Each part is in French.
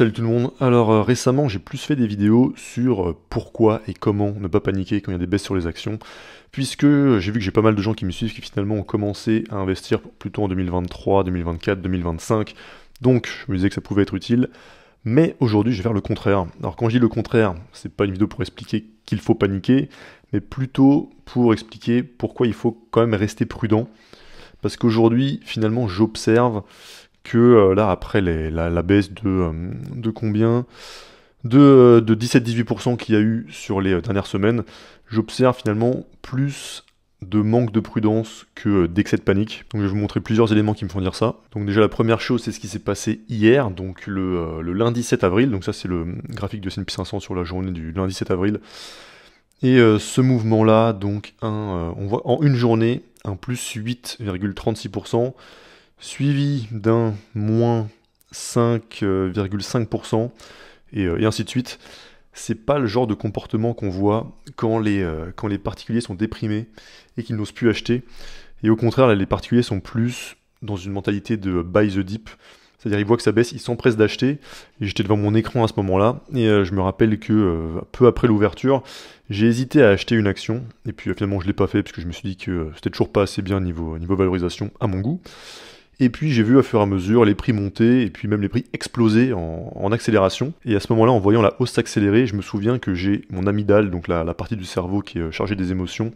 Salut tout le monde. Alors récemment j'ai plus fait des vidéos sur pourquoi et comment ne pas paniquer quand il y a des baisses sur les actions, puisque j'ai vu que j'ai pas mal de gens qui me suivent qui finalement ont commencé à investir plutôt en 2023, 2024, 2025, donc je me disais que ça pouvait être utile, mais aujourd'hui je vais faire le contraire. Alors quand je dis le contraire, c'est pas une vidéo pour expliquer qu'il faut paniquer, mais plutôt pour expliquer pourquoi il faut quand même rester prudent, parce qu'aujourd'hui finalement j'observe que là, après la baisse de combien? De 17-18% qu'il y a eu sur les dernières semaines, j'observe finalement plus de manque de prudence que d'excès de panique. Donc je vais vous montrer plusieurs éléments qui me font dire ça. Donc déjà la première chose, c'est ce qui s'est passé hier, donc le lundi 7 avril. Donc ça c'est le graphique de S&P 500 sur la journée du lundi 7 avril. Et ce mouvement-là, donc on voit en une journée un plus 8,36%, suivi d'un moins 5,5%, et ainsi de suite. C'est pas le genre de comportement qu'on voit quand les particuliers sont déprimés et qu'ils n'osent plus acheter. Et au contraire, là, les particuliers sont plus dans une mentalité de buy the dip. C'est-à-dire ils voient que ça baisse, ils s'empressent d'acheter. Et j'étais devant mon écran à ce moment-là, et je me rappelle que peu après l'ouverture, j'ai hésité à acheter une action, et puis finalement je ne l'ai pas fait, parce que je me suis dit que c'était toujours pas assez bien niveau valorisation à mon goût. Et puis j'ai vu à fur et à mesure les prix monter, et puis même les prix exploser en accélération. Et à ce moment-là, en voyant la hausse s'accélérer, je me souviens que j'ai mon amygdale, donc la partie du cerveau qui est chargée des émotions,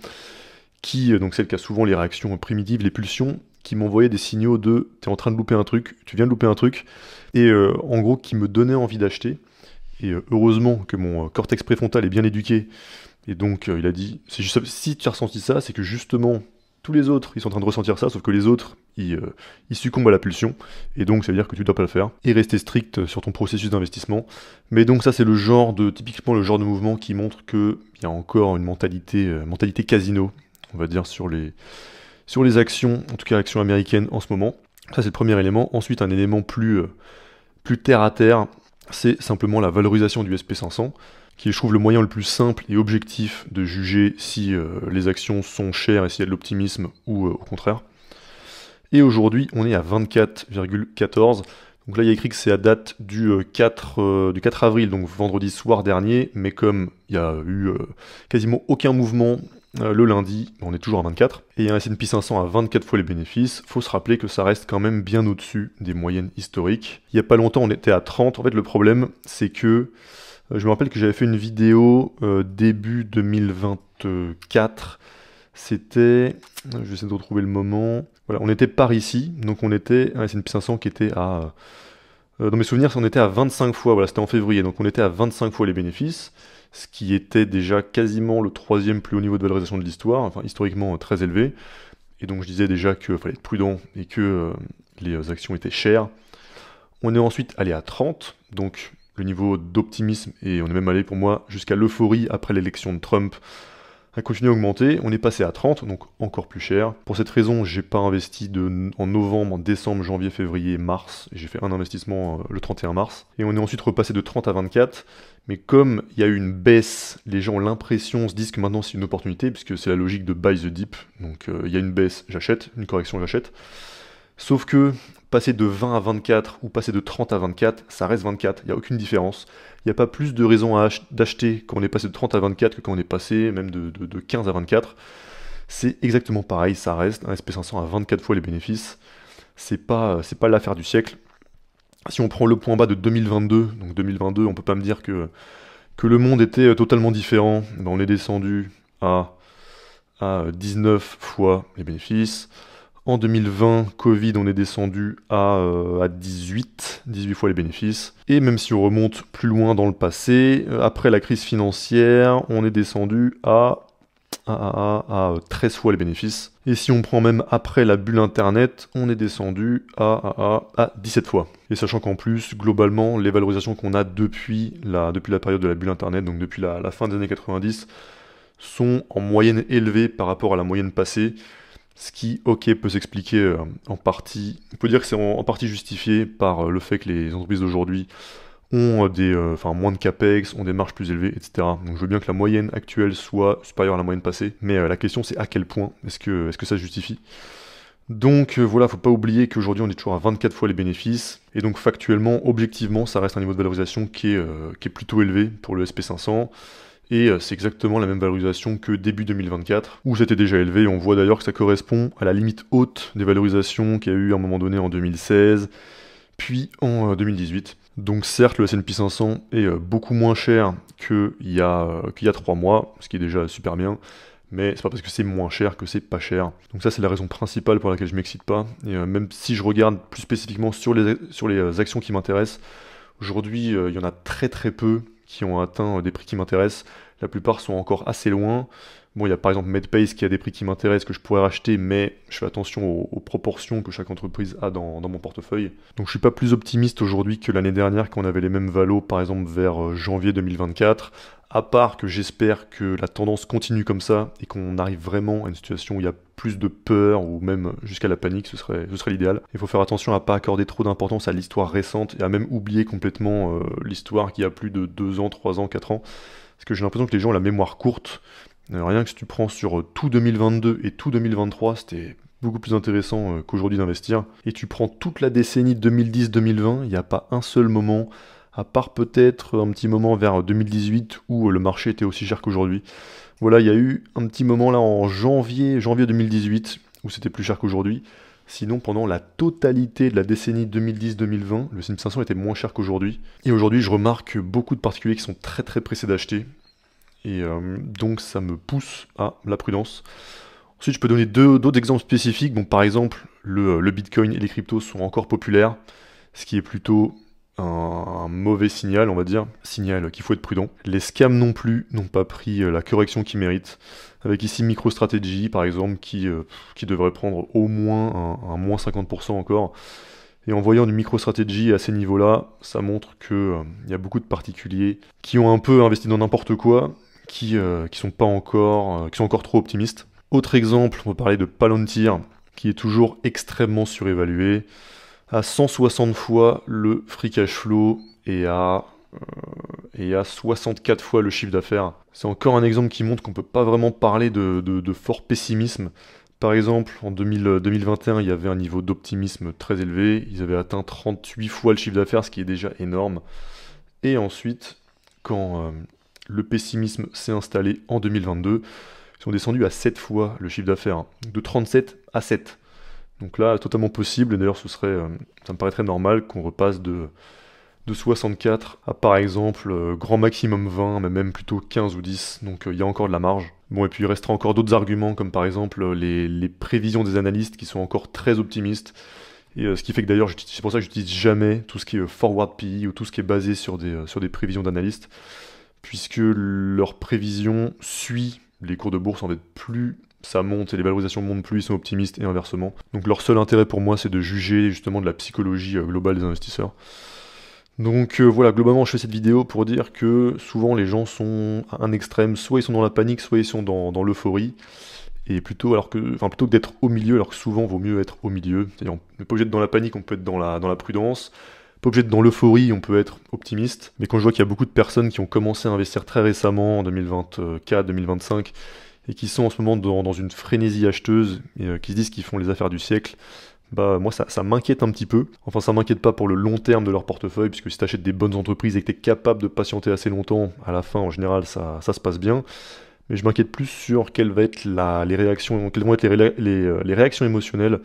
donc celle qui a souvent les réactions primitives, les pulsions, qui m'envoyait des signaux de « t'es en train de louper un truc, tu viens de louper un truc », et en gros qui me donnait envie d'acheter. Et heureusement que mon cortex préfrontal est bien éduqué, et donc il a dit « si tu as ressenti ça, c'est que justement tous les autres ils sont en train de ressentir ça, sauf que les autres ils succombent à la pulsion, et donc ça veut dire que tu dois pas le faire, et rester strict sur ton processus d'investissement. » Mais donc ça c'est typiquement le genre de mouvement qui montre qu'il y a encore une mentalité casino, on va dire, sur les actions, en tout cas actions américaines en ce moment. Ça c'est le premier élément. Ensuite un élément plus terre à terre, c'est simplement la valorisation du SP500, qui est, je trouve, le moyen le plus simple et objectif de juger si les actions sont chères et s'il y a de l'optimisme ou au contraire. Et aujourd'hui, on est à 24,14. Donc là, il y a écrit que c'est à date du 4 avril, donc vendredi soir dernier, mais comme il y a eu quasiment aucun mouvement le lundi, on est toujours à 24. Et un S&P 500 à 24 fois les bénéfices, faut se rappeler que ça reste quand même bien au-dessus des moyennes historiques. Il n'y a pas longtemps, on était à 30. En fait, le problème, c'est que je me rappelle que j'avais fait une vidéo début 2024. C'était, je vais essayer de retrouver le moment. Voilà, on était par ici, donc on était un S&P 500 qui était à... dans mes souvenirs, on était à 25 fois, voilà, c'était en février, donc on était à 25 fois les bénéfices, ce qui était déjà quasiment le troisième plus haut niveau de valorisation de l'histoire, enfin historiquement très élevé. Et donc je disais déjà qu'il fallait être prudent et que les actions étaient chères. On est ensuite allé à 30, donc le niveau d'optimisme, et on est même allé pour moi jusqu'à l'euphorie après l'élection de Trump, a continué à augmenter. On est passé à 30, donc encore plus cher. Pour cette raison, j'ai pas investi en novembre, en décembre, janvier, février, mars. J'ai fait un investissement le 31 mars. Et on est ensuite repassé de 30 à 24. Mais comme il y a eu une baisse, les gens ont l'impression, se disent que maintenant c'est une opportunité, puisque c'est la logique de buy the dip. Donc il y a une baisse, j'achète, une correction, j'achète. Sauf que passer de 20 à 24 ou passer de 30 à 24, ça reste 24, il n'y a aucune différence. Il n'y a pas plus de raison d'acheter quand on est passé de 30 à 24 que quand on est passé même de 15 à 24. C'est exactement pareil, ça reste un SP500 à 24 fois les bénéfices. C'est pas l'affaire du siècle. Si on prend le point bas de 2022, donc 2022, on peut pas me dire que le monde était totalement différent. Ben, on est descendu à 19 fois les bénéfices. En 2020, Covid, on est descendu à 18 fois les bénéfices. Et même si on remonte plus loin dans le passé, après la crise financière, on est descendu à 13 fois les bénéfices. Et si on prend même après la bulle Internet, on est descendu à 17 fois. Et sachant qu'en plus, globalement, les valorisations qu'on a depuis la période de la bulle Internet, donc depuis la fin des années 90, sont en moyenne élevées par rapport à la moyenne passée. Ce qui, ok, peut s'expliquer en partie. On peut dire que c'est en partie justifié par le fait que les entreprises d'aujourd'hui ont moins de capex, ont des marges plus élevées, etc. Donc je veux bien que la moyenne actuelle soit supérieure à la moyenne passée, mais la question c'est à quel point est-ce que ça justifie. Donc voilà, faut pas oublier qu'aujourd'hui on est toujours à 24 fois les bénéfices, et donc factuellement, objectivement, ça reste un niveau de valorisation qui est plutôt élevé pour le SP500, et c'est exactement la même valorisation que début 2024, où c'était déjà élevé, et on voit d'ailleurs que ça correspond à la limite haute des valorisations qu'il y a eu à un moment donné en 2016, puis en 2018. Donc certes, le S&P 500 est beaucoup moins cher qu'il y a 3 mois, ce qui est déjà super bien, mais c'est pas parce que c'est moins cher que c'est pas cher. Donc ça, c'est la raison principale pour laquelle je m'excite pas. Et même si je regarde plus spécifiquement sur les actions qui m'intéressent, aujourd'hui, il y en a très très peu qui ont atteint des prix qui m'intéressent. La plupart sont encore assez loin. Bon, il y a par exemple Medpace qui a des prix qui m'intéressent que je pourrais racheter, mais je fais attention aux proportions que chaque entreprise a dans mon portefeuille. Donc je suis pas plus optimiste aujourd'hui que l'année dernière quand on avait les mêmes valos, par exemple vers janvier 2024. À part que j'espère que la tendance continue comme ça et qu'on arrive vraiment à une situation où il y a plus de peur ou même jusqu'à la panique, ce serait l'idéal. Il faut faire attention à pas accorder trop d'importance à l'histoire récente et à même oublier complètement l'histoire qui a plus de 2 ans, 3 ans, 4 ans. Parce que j'ai l'impression que les gens ont la mémoire courte. Rien que si tu prends sur tout 2022 et tout 2023, c'était beaucoup plus intéressant qu'aujourd'hui d'investir. Et tu prends toute la décennie 2010-2020, il n'y a pas un seul moment, à part peut-être un petit moment vers 2018 où le marché était aussi cher qu'aujourd'hui. Voilà, il y a eu un petit moment là en janvier 2018 où c'était plus cher qu'aujourd'hui. Sinon, pendant la totalité de la décennie 2010-2020, le S&P 500 était moins cher qu'aujourd'hui. Et aujourd'hui, je remarque beaucoup de particuliers qui sont très très pressés d'acheter. Et donc ça me pousse à la prudence. Ensuite, je peux donner d'autres exemples spécifiques. Bon, par exemple, le Bitcoin et les cryptos sont encore populaires, ce qui est plutôt un mauvais signal, on va dire. Signal qu'il faut être prudent. Les scams non plus n'ont pas pris la correction qu'ils méritent. Avec ici MicroStrategy, par exemple, qui devrait prendre au moins un moins 50% encore. Et en voyant du MicroStrategy à ces niveaux-là, ça montre qu'il y a beaucoup de particuliers qui ont un peu investi dans n'importe quoi, qui sont encore trop optimistes. Autre exemple, on peut parler de Palantir, qui est toujours extrêmement surévalué, à 160 fois le free cash flow et à 64 fois le chiffre d'affaires. C'est encore un exemple qui montre qu'on ne peut pas vraiment parler de fort pessimisme. Par exemple, en 2021, il y avait un niveau d'optimisme très élevé. Ils avaient atteint 38 fois le chiffre d'affaires, ce qui est déjà énorme. Et ensuite, quand le pessimisme s'est installé en 2022, ils sont descendus à 7 fois le chiffre d'affaires, de 37 à 7. Donc là, totalement possible, et d'ailleurs ça me paraît très normal qu'on repasse de 64 à par exemple grand maximum 20, mais même plutôt 15 ou 10, donc il y a encore de la marge. Bon, et puis il restera encore d'autres arguments, comme par exemple les prévisions des analystes qui sont encore très optimistes, et ce qui fait que d'ailleurs, c'est pour ça que j'utilise jamais tout ce qui est forward PE ou tout ce qui est basé sur des prévisions d'analystes, puisque leur prévision suit les cours de bourse. En fait, plus ça monte et les valorisations montent, plus ils sont optimistes et inversement. Donc leur seul intérêt pour moi, c'est de juger justement de la psychologie globale des investisseurs. Donc voilà, globalement je fais cette vidéo pour dire que souvent les gens sont à un extrême, soit ils sont dans la panique, soit ils sont dans l'euphorie, et plutôt que d'être au milieu, alors que souvent vaut mieux être au milieu. C'est-à-dire on n'est pas obligé d'être dans la panique, on peut être dans la prudence, pas obligé d'être dans l'euphorie, on peut être optimiste. Mais quand je vois qu'il y a beaucoup de personnes qui ont commencé à investir très récemment, en 2024, 2025, et qui sont en ce moment dans une frénésie acheteuse, et qui se disent qu'ils font les affaires du siècle, bah moi ça m'inquiète un petit peu. Enfin, ça m'inquiète pas pour le long terme de leur portefeuille, puisque si tu achètes des bonnes entreprises et que tu es capable de patienter assez longtemps, à la fin en général ça se passe bien. Mais je m'inquiète plus sur quelles vont être les réactions émotionnelles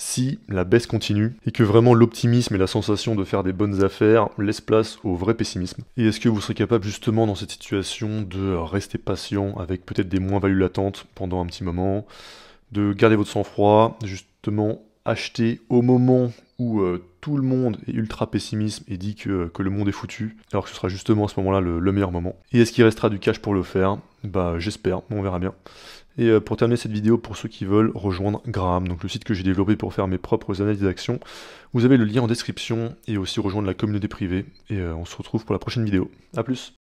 si la baisse continue et que vraiment l'optimisme et la sensation de faire des bonnes affaires laissent place au vrai pessimisme. Et est-ce que vous serez capable justement dans cette situation de rester patient avec peut-être des moins-values latentes pendant un petit moment, de garder votre sang-froid, justement acheter au moment où tout le monde est ultra pessimiste et dit que le monde est foutu, alors que ce sera justement à ce moment-là le meilleur moment. Et est-ce qu'il restera du cash pour le faire? Bah j'espère, on verra bien. Et pour terminer cette vidéo, pour ceux qui veulent rejoindre Graham, donc le site que j'ai développé pour faire mes propres analyses d'actions, vous avez le lien en description et aussi rejoindre la communauté privée. Et on se retrouve pour la prochaine vidéo. A plus!